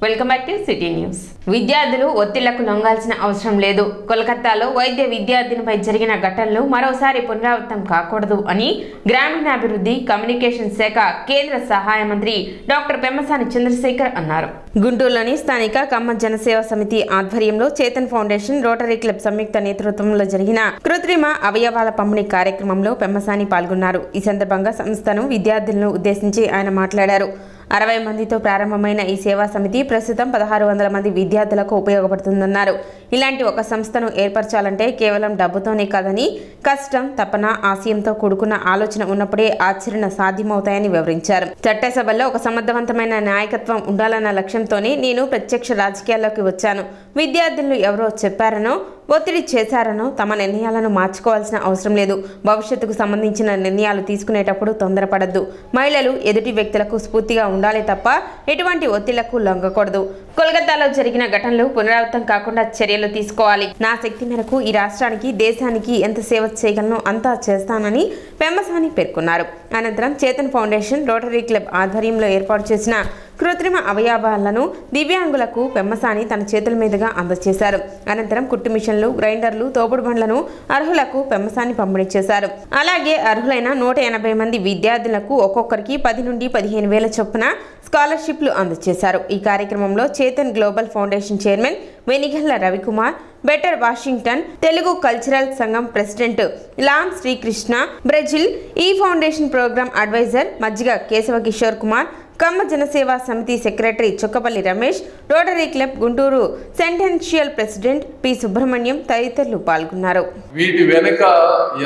Welcome back to city news. విద్యార్థులు ఒత్తిళ్లకు లొంగాల్సిన అవసరం లేదు. కోల్కతాలో వైద్య విద్యార్థినిపై జరిగిన ఘటనలు మరోసారి పునరావృతం కాకూడదు అని గ్రామీణాభివృద్ధి కమ్యూనికేషన్ శాఖ కేంద్ర సహాయ మంత్రి డాక్టర్ పెమ్మసాని చంద్రశేఖర్ అన్నారు. గుంటూరులోని స్థానిక కమ్మ జనసేవ సమితి ఆధ్వర్యంలో చేతన్ ఫౌండేషన్, రోటరీ క్లబ్ సంయుక్త నేతృత్వంలో జరిగిన కృత్రిమ అవయవాల పంపిణీ కార్యక్రమంలో పెమ్మసాని పాల్గొన్నారు. ఈ సందర్భంగా సంస్థను విద్యార్థులను ఉద్దేశించి ఆయన మాట్లాడారు. 60 మందితో ప్రారంభమైన ఈ సేవా సమితి ప్రస్తుతం 1600 మంది విద్యార్థులకు ఉపయోగపడుతుందన్నారు. ఇలాంటి ఒక సంస్థను ఏర్పరచాలంటే కేవలం డబ్బుతోనే కాదని కష్టం, తపన, ఆశయంతో కూడుకున్న ఆలోచన ఉన్నప్పుడే ఆచరణ సాధ్యమవుతాయని వివరించారు. చట్టసభల్లో ఒక సమర్థవంతమైన నాయకత్వం ఉండాలన్న లక్ష్యంతోనే నేను ప్రత్యక్ష రాజకీయాల్లోకి వచ్చాను. విద్యార్థులు ఎవరో చెప్పారనో, ఒత్తిడి చేశారనో తమ నిర్ణయాలను మార్చుకోవాల్సిన అవసరం లేదు. భవిష్యత్తుకు సంబంధించిన నిర్ణయాలు తీసుకునేటప్పుడు తొందరపడద్దు. మహిళలు ఎదుటి వ్యక్తులకు స్ఫూర్తిగా ఉండాలి తప్ప ఎటువంటి ఒత్తిళ్లకు లొంగకూడదు. కోల్కతాలో జరిగిన ఘటనలు పునరావృతం కాకుండా చర్యలు తీసుకోవాలి. నా శక్తి మేరకు ఈ రాష్ట్రానికి, దేశానికి ఎంత సేవ చేయగలనో అంతా చేస్తానని పెమ్మసాని పేర్కొన్నారు. అనంతరం చేతన్ ఫౌండేషన్, రోటరీ క్లబ్ ఆధ్వర్యంలో ఏర్పాటు చేసిన కృత్రిమ అవయవాలను దివ్యాంగులకు పెమ్మసాని తన చేతుల మీదుగా అందజేశారు. అనంతరం కుట్టు మిషన్లు, గ్రైండర్లు, తోపుడు బండ్లను అర్హులకు పెమ్మసాని పంపిణీ చేశారు. అలాగే అర్హులైన 180 మంది విద్యార్థులకు ఒక్కొక్కరికి 10 నుండి 15 వేల చొప్పున స్కాలర్షిప్లు అందజేశారు. ఈ కార్యక్రమంలో Chetan global foundation chairman Venigalla Ravikumar, greater Washington Telugu cultural Sangam president Lam Srikrishna, Brazil ఈ foundation program adviser Majjiga Keshava Kishore Kumar, Kamma Janaseva Samiti secretary Chokkapalli Ramesh, Rotary Club Guntur centennial president P Subrahmanyam తదితరులు పాల్గొన్నారు. వీటి వెనుక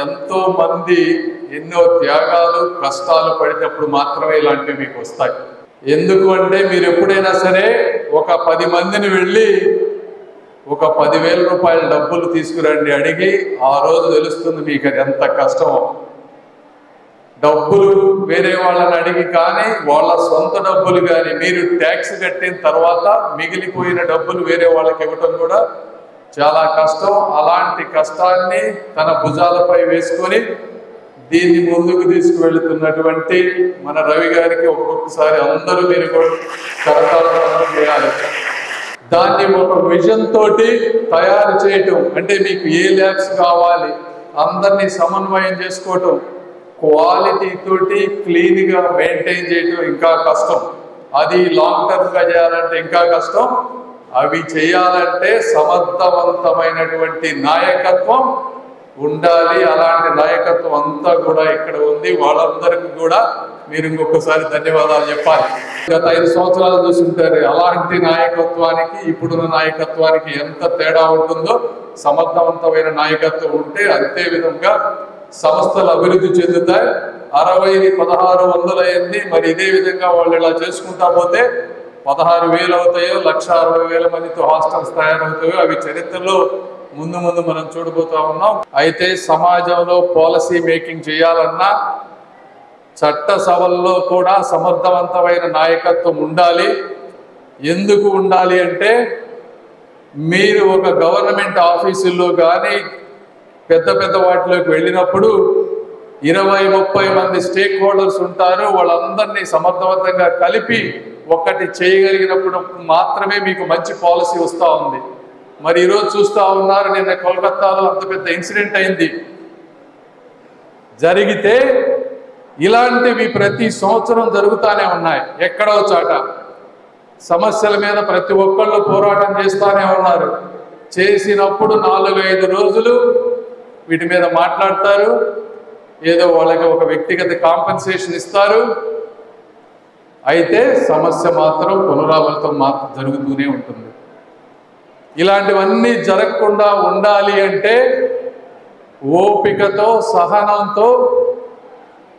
ఎంతో మంది ఎన్నో త్యాగాలు, కష్టాలు పడినప్పుడు మాత్రమే ఇలాంటివి మీకు వస్తాయి. ఎందుకు అంటే మీరు ఎప్పుడైనా సరే ఒక 10 మందిని వెళ్ళి ఒక 10,000 రూపాయల డబ్బులు తీసుకురండి అడిగి ఆ రోజు తెలుస్తుంది మీకు అది ఎంత కష్టమో. డబ్బులు వేరే వాళ్ళని అడిగి కానీ, వాళ్ళ సొంత డబ్బులు కానీ మీరు ట్యాక్స్ కట్టిన తర్వాత మిగిలిపోయిన డబ్బులు వేరే వాళ్ళకి ఇవ్వటం కూడా చాలా కష్టం. అలాంటి కష్టాన్ని తన భుజాలపై వేసుకొని దీన్ని ముందుకు తీసుకువెళ్తున్నటువంటి మన రవి గారికి ఒక్కొక్కసారి అందరూ మీరు కూడా కరతాళం చేయాలి. దాన్ని ఒక విజన్ తోటి తయారు చేయటం అంటే మీకు ఏ ల్యాబ్స్ కావాలి, అందరినీ సమన్వయం చేసుకోవటం, క్వాలిటీ తోటి క్లీన్గా మెయింటైన్ చేయటం ఇంకా కష్టం. అది లాంగ్ టర్మ్గా చేయాలంటే ఇంకా కష్టం. అవి చేయాలంటే సమర్థవంతమైనటువంటి నాయకత్వం ఉండాలి. అలాంటి నాయకత్వం అంతా కూడా ఇక్కడ ఉంది. వాళ్ళందరికీ కూడా మీరు ఇంకొకసారి ధన్యవాదాలు చెప్పాలి. గత 5 సంవత్సరాలు చూసుంటారు. అలాంటి నాయకత్వానికి ఇప్పుడున్న నాయకత్వానికి ఎంత తేడా ఉంటుందో. సమర్థవంతమైన నాయకత్వం ఉంటే అంతే విధంగా సంస్థలు అభివృద్ధి చెందుతాయి. 60ని 1600 అయింది. మరి ఇదే విధంగా వాళ్ళు ఇలా చేసుకుంటా పోతే 16,000 అవుతాయో, 1,60,000 మందితో హాస్టల్స్ తయారవుతాయో అవి చరిత్రలో ముందు ముందు మనం చూడబోతా ఉన్నాం. అయితే సమాజంలో పాలసీ మేకింగ్ చేయాలన్నా చట్ట సభల్లో కూడా సమర్థవంతమైన నాయకత్వం ఉండాలి. ఎందుకు ఉండాలి అంటే మీరు ఒక గవర్నమెంట్ ఆఫీసుల్లో కానీ పెద్ద పెద్ద వాటిలోకి వెళ్ళినప్పుడు 20-30 మంది స్టేక్ హోల్డర్స్ ఉంటారు. వాళ్ళందరినీ సమర్థవంతంగా కలిపి ఒక్కటి చేయగలిగినప్పుడు మాత్రమే మీకు మంచి పాలసీ వస్తూ ఉంది. మరి ఈరోజు చూస్తూ ఉన్నారు, నిన్న కోల్కతాలో అంత పెద్ద ఇన్సిడెంట్ అయింది. జరిగితే ఇలాంటివి ప్రతి సంవత్సరం జరుగుతూనే ఉన్నాయి. ఎక్కడో చాట సమస్యల మీద ప్రతి ఒక్కళ్ళు పోరాటం చేస్తూనే ఉన్నారు. చేసినప్పుడు 4-5 రోజులు వీటి మీద మాట్లాడతారు. ఏదో వాళ్ళకి ఒక వ్యక్తిగత కాంపెన్సేషన్ ఇస్తారు. అయితే సమస్య మాత్రం పునరావృతం మాత్రం జరుగుతూనే ఉంటుంది. ఇలాంటివన్నీ జరగకుండా ఉండాలి అంటే ఓపికతో, సహనంతో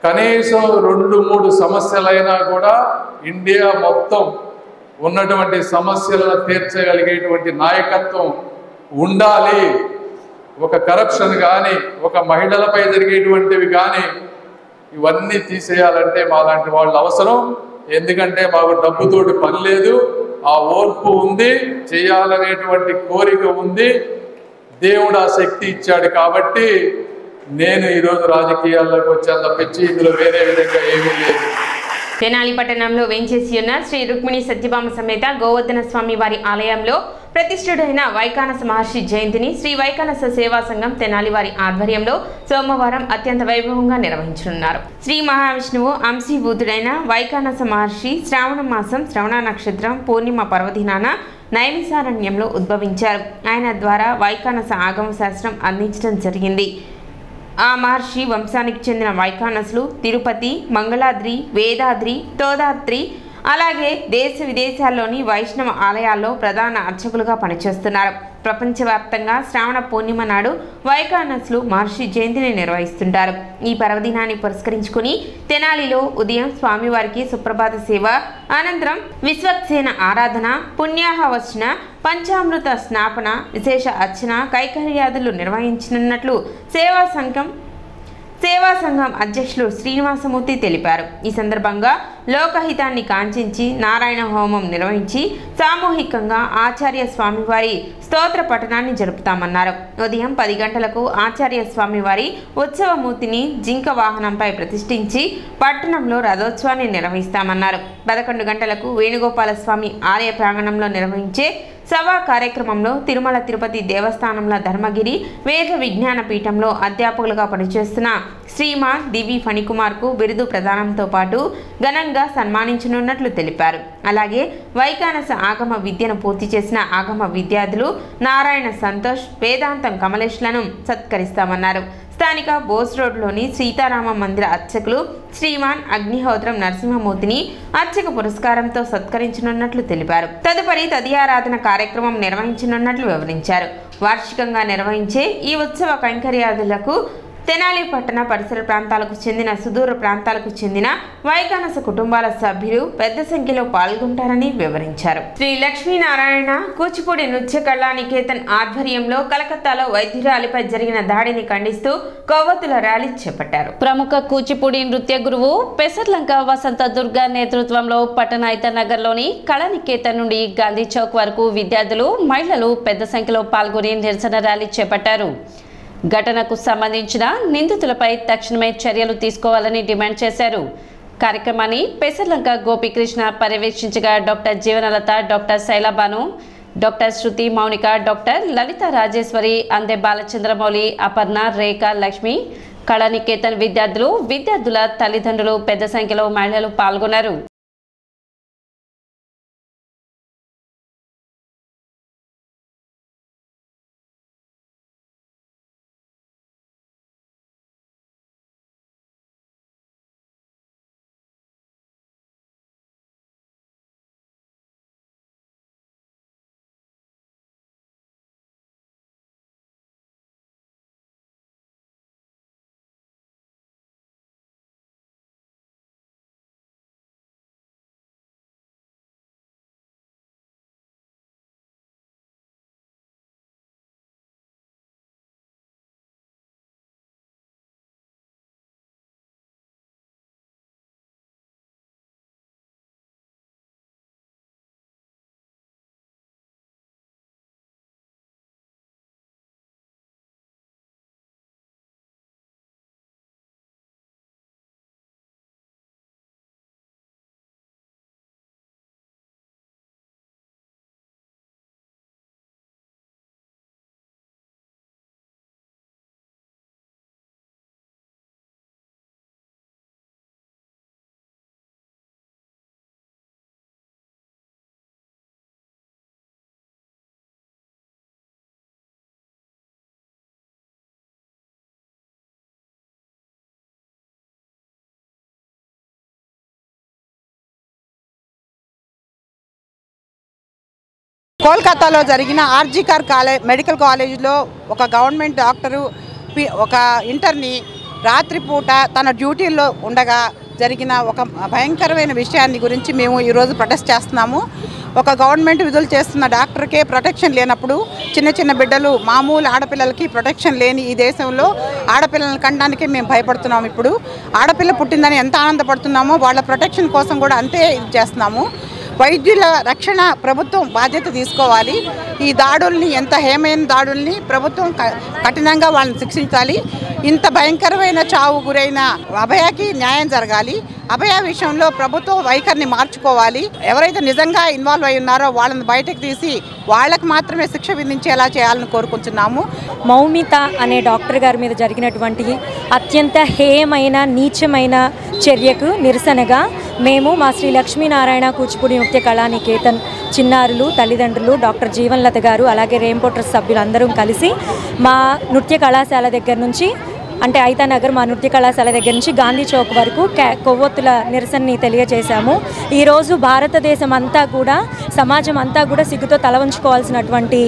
కనీసం 2-3 సమస్యలైనా కూడా ఇండియా మొత్తం ఉన్నటువంటి సమస్యలను తీర్చగలిగేటువంటి నాయకత్వం ఉండాలి. ఒక కరప్షన్ కానీ, ఒక మహిళలపై జరిగేటువంటివి కానీ ఇవన్నీ తీసేయాలంటే మాలాంటి వాళ్ళు అవసరం. ఎందుకంటే మాకు డబ్బుతోటి పని లేదు, ఆ ఓర్పు ఉంది, చేయాలనేటువంటి కోరిక ఉంది. దేవుడు ఆ శక్తి ఇచ్చాడు కాబట్టి నేను ఈరోజు రాజకీయాల్లోకి వచ్చాను తప్పించి ఇందులో వేరే విధంగా ఏమీ లేదు. తెనాలి పట్టణంలో వేంచేసి ఉన్న శ్రీ రుక్మిణి సత్యభామ సమేత గోవర్ధన స్వామి వారి ఆలయంలో ప్రతిష్ఠుడైన వైకానస మహర్షి జయంతిని శ్రీ వైకానస సేవా సంఘం తెనాలి వారి ఆధ్వర్యంలో సోమవారం అత్యంత వైభవంగా నిర్వహించనున్నారు. శ్రీ మహావిష్ణువు అంశీభూతుడైన వైకానస మహర్షి శ్రావణ మాసం శ్రవణ నక్షత్రం పూర్ణిమ పర్వదినాన నైమిసారణ్యంలో ఉద్భవించారు. ఆయన ద్వారా వైకానస ఆగమ శాస్త్రం అందించడం జరిగింది. ఆ మహర్షి వంశానికి చెందిన వైకానసులు తిరుపతి, మంగళాద్రి, వేదాద్రి, తోదాద్రి అలాగే దేశ విదేశాల్లోని వైష్ణవ ఆలయాల్లో ప్రధాన అర్చకులుగా పనిచేస్తున్నారు. ప్రపంచవ్యాప్తంగా శ్రావణ పూర్ణిమ నాడు వైకానసులు మహర్షి జయంతిని నిర్వహిస్తుంటారు. ఈ పర్వదినాన్ని పురస్కరించుకుని తెనాలిలో ఉదయం స్వామివారికి సుప్రభాత సేవ అనంతరం విశ్వక్సేన ఆరాధన, పుణ్యాహవచన, పంచామృత స్నాపన, విశేష అర్చన కైకర్యాదులు నిర్వహించనున్నట్లు సేవా సంఘం అధ్యక్షులు శ్రీనివాసమూర్తి తెలిపారు. ఈ సందర్భంగా లోకహితాన్ని కాంక్షించి నారాయణ హోమం నిర్వహించి సామూహికంగా ఆచార్య స్వామివారి స్తోత్ర పఠనాన్ని జరుపుతామన్నారు. ఉదయం 10 గంటలకు ఆచార్య స్వామివారి ఉత్సవమూర్తిని జింక వాహనంపై ప్రతిష్ఠించి పట్టణంలో రథోత్సవాన్ని నిర్వహిస్తామన్నారు. 11 గంటలకు వేణుగోపాల స్వామి ఆలయ ప్రాంగణంలో నిర్వహించే సభా కార్యక్రమంలో తిరుమల తిరుపతి దేవస్థానంలో ధర్మగిరి వేద విజ్ఞాన పీఠంలో అధ్యాపకులుగా పనిచేస్తున్న శ్రీమాన్ డివి ఫణికుమార్కు బిరుదు ప్రదానంతో పాటు ఘనంగా సన్మానించనున్నట్లు తెలిపారు. అలాగే వైకానస ఆగమ విద్యను పూర్తి చేసిన ఆగమ విద్యార్థులు నారాయణ సంతోష్, వేదాంతం కమలేష్లను సత్కరిస్తామన్నారు. స్థానిక బోస్ రోడ్లోని సీతారామ మందిర అర్చకులు శ్రీమాన్ అగ్నిహోత్రం నరసింహమూర్తిని అర్చక పురస్కారంతో సత్కరించనున్నట్లు తెలిపారు. తదుపరి తదియారాధన కార్యక్రమం నిర్వహించనున్నట్లు వివరించారు. వార్షికంగా నిర్వహించే ఈ ఉత్సవ కైంకర్యాదులకు తెనాలి పట్టణ పరిసర ప్రాంతాలకు చెందిన సుదూర ప్రాంతాలకు చెందిన వైకానస కుటుంబాల సభ్యులు పెద్ద సంఖ్యలో పాల్గొంటారని వివరించారు. శ్రీ లక్ష్మీనారాయణ కూచిపూడి నృత్య కళా నికేతన్ ఆధ్వర్యంలో కలకత్తాలో వైద్యురాలిపై జరిగిన దాడిని ఖండిస్తూ కొవ్వొత్తుల ర్యాలీ చేపట్టారు. ప్రముఖ కూచిపూడి నృత్య గురువు పెసర్లంక వసంత దుర్గా నేతృత్వంలో పట్టణాయిత నగర్లోని కళా నికేతన్ నుండి గాంధీ చౌక్ వరకు విద్యార్థులు, మహిళలు పెద్ద సంఖ్యలో పాల్గొని నిరసన ర్యాలీ చేపట్టారు. ఘటనకు సంబంధించిన నిందితులపై తక్షణమే చర్యలు తీసుకోవాలని డిమాండ్ చేశారు. కార్యక్రమాన్ని పెసర్లంక గోపీకృష్ణ పర్యవేక్షించగా doctor Jeevanalatha, doctor Sailabanu, doctor Shruti Mounika, doctor Lalitha Rajeshwari, Ande Balachandramouli, Aparna, రేఖ, లక్ష్మి, కళానికేతన్ విద్యార్థుల తల్లిదండ్రులు, పెద్ద సంఖ్యలో మహిళలు పాల్గొన్నారు. కోల్కతాలో జరిగిన ఆర్జికర్ మెడికల్ కాలేజీలో ఒక గవర్నమెంట్ డాక్టరు ఒక ఇంటర్ని రాత్రిపూట తన డ్యూటీలో ఉండగా జరిగిన ఒక భయంకరమైన విషయాన్ని గురించి మేము ఈరోజు ప్రొటెస్ట్ చేస్తున్నాము. ఒక గవర్నమెంట్ విధులు చేస్తున్న డాక్టర్కే ప్రొటెక్షన్ లేనప్పుడు చిన్న చిన్న బిడ్డలు, మామూలు ఆడపిల్లలకి ప్రొటెక్షన్ లేని ఈ దేశంలో ఆడపిల్లలను కనడానికే మేము భయపడుతున్నాము. ఇప్పుడు ఆడపిల్ల పుట్టిందని ఎంత ఆనందపడుతున్నామో వాళ్ళ ప్రొటెక్షన్ కోసం కూడా అంతే ఇది చేస్తున్నాము. వైద్యుల రక్షణ ప్రభుత్వం బాధ్యత తీసుకోవాలి. ఈ దాడుల్ని, ఎంత హేమైన దాడుల్ని ప్రభుత్వం కఠినంగా వాళ్ళని శిక్షించాలి. ఇంత భయంకరమైన చావు గురైన అభయకి న్యాయం జరగాలి. అభయ విషయంలో ప్రభుత్వ వైఖరిని మార్చుకోవాలి. ఎవరైతే నిజంగా ఇన్వాల్వ్ అయి ఉన్నారో వాళ్ళని బయటకు తీసి వాళ్ళకి మాత్రమే శిక్ష విధించేలా చేయాలని కోరుకుంటున్నాము. మౌమిత అనే డాక్టర్ గారి మీద జరిగినటువంటి అత్యంత హేయమైన నీచమైన చర్యకు నిరసనగా మేము మా శ్రీ లక్ష్మీనారాయణ కూచిపూడి నృత్య కళానికేతన్ చిన్నారులు, తల్లిదండ్రులు, డాక్టర్ జీవన్లత గారు, అలాగే రెయిన్బో ట్రస్ట్ సభ్యులందరం కలిసి మా నృత్య కళాశాల దగ్గర నుంచి అంటే ఐతానగర్ మా నృత్య కళాశాల దగ్గర నుంచి గాంధీ చౌక్ వరకు కొవ్వొత్తుల నిరసనని తెలియజేశాము. ఈరోజు భారతదేశం అంతా కూడా, సమాజం అంతా కూడా సిగ్గుతో తల వంచుకోవాల్సినటువంటి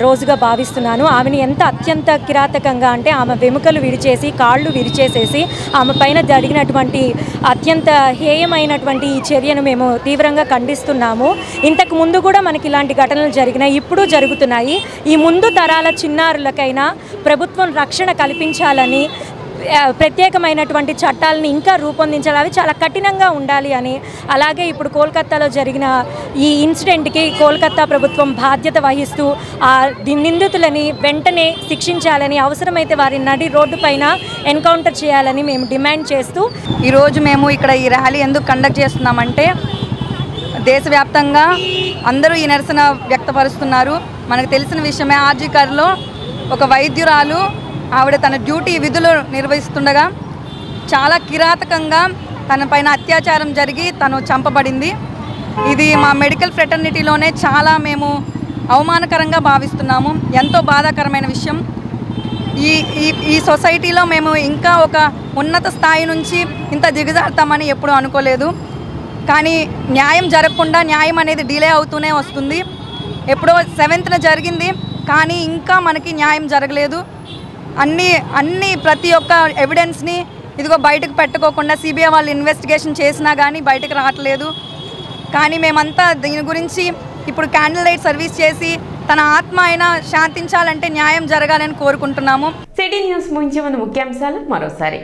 రోజుగా భావిస్తున్నాను. ఆమెను ఎంత అత్యంత కిరాతకంగా అంటే ఆమె వెముకలు విరిచేసి, కాళ్ళు విరిచేసేసి ఆమె పైన జరిగినటువంటి అత్యంత హేయమైనటువంటి ఈ చర్యను మేము తీవ్రంగా ఖండిస్తున్నాము. ఇంతకు ముందు కూడా మనకి ఇలాంటి ఘటనలు జరిగినాయి, ఇప్పుడు జరుగుతున్నాయి. ఈ ముందు తరాల చిన్నారులకైనా ప్రభుత్వం రక్షణ కల్పించాలని, ప్రత్యేకమైనటువంటి చట్టాలని ఇంకా రూపొందించాలి, అవి చాలా కఠినంగా ఉండాలి అని. అలాగే ఇప్పుడు కోల్కతాలో జరిగిన ఈ ఇన్సిడెంట్కి కోల్కతా ప్రభుత్వం బాధ్యత వహిస్తూ ఆ నిందితులని వెంటనే శిక్షించాలని, అవసరమైతే వారి నడి రోడ్డు పైన ఎన్కౌంటర్ చేయాలని మేము డిమాండ్ చేస్తూ ఈరోజు మేము ఇక్కడ ఈ ర్యాలీ ఎందుకు కండక్ట్ చేస్తున్నామంటే, దేశవ్యాప్తంగా అందరూ ఈ నిరసన వ్యక్తపరుస్తున్నారు. మనకు తెలిసిన విషయమే, ఆర్జీకర్లో ఒక వైద్యురాలు ఆవిడ తన డ్యూటీ విధులు నిర్వహిస్తుండగా చాలా కిరాతకంగా తన పైన అత్యాచారం జరిగి తను చంపబడింది. ఇది మా మెడికల్ ఫ్రెటర్నిటీలోనే చాలా మేము అవమానకరంగా భావిస్తున్నాము. ఎంతో బాధాకరమైన విషయం. ఈ సొసైటీలో మేము ఇంకా ఒక ఉన్నత స్థాయి నుంచి ఇంత దిగజారుతామని ఎప్పుడూ అనుకోలేదు. కానీ న్యాయం జరగకుండా న్యాయం అనేది డిలే అవుతూనే వస్తుంది. ఎప్పుడో 7th జరిగింది, కానీ ఇంకా మనకి న్యాయం జరగలేదు. అన్ని ప్రతి ఒక్క ఎవిడెన్స్ని ఇదిగో బయటకు పెట్టుకోకుండా సిబిఐ వాళ్ళు ఇన్వెస్టిగేషన్ చేసినా కానీ బయటకు రావట్లేదు. కానీ మేమంతా దీని గురించి ఇప్పుడు క్యాండిల్ లైట్ సర్వీస్ చేసి తన ఆత్మ అయినా శాంతించాలంటే న్యాయం జరగాలని కోరుకుంటున్నాము. సిటీ న్యూస్ ముగించే ముందు ముఖ్యాంశాలు మరోసారి.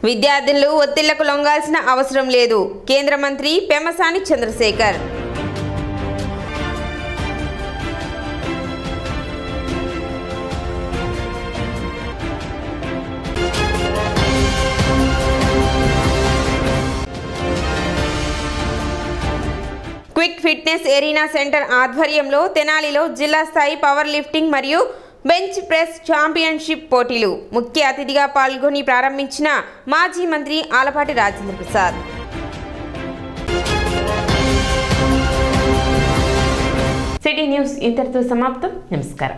విద్యార్థులు ఒత్తిళ్లకు లొంగాల్సిన అవసరం లేదు, కేంద్ర మంత్రి Pemmasani Chandrasekhar. Quick fitness arena centre ఆధ్వర్యంలో తెనాలిలో జిల్లా స్థాయి పవర్ లిఫ్టింగ్ మరియు బెంచ్ ప్రెస్ ఛాంపియన్షిప్ పోటీలు ముఖ్య అతిథిగా పాల్గొని ప్రారంభించిన మాజీ మంత్రి ఆలపాటి రాజేంద్ర ప్రసాద్. సిటీ న్యూస్ ఇంతటితో సమాప్తం. నమస్కారం.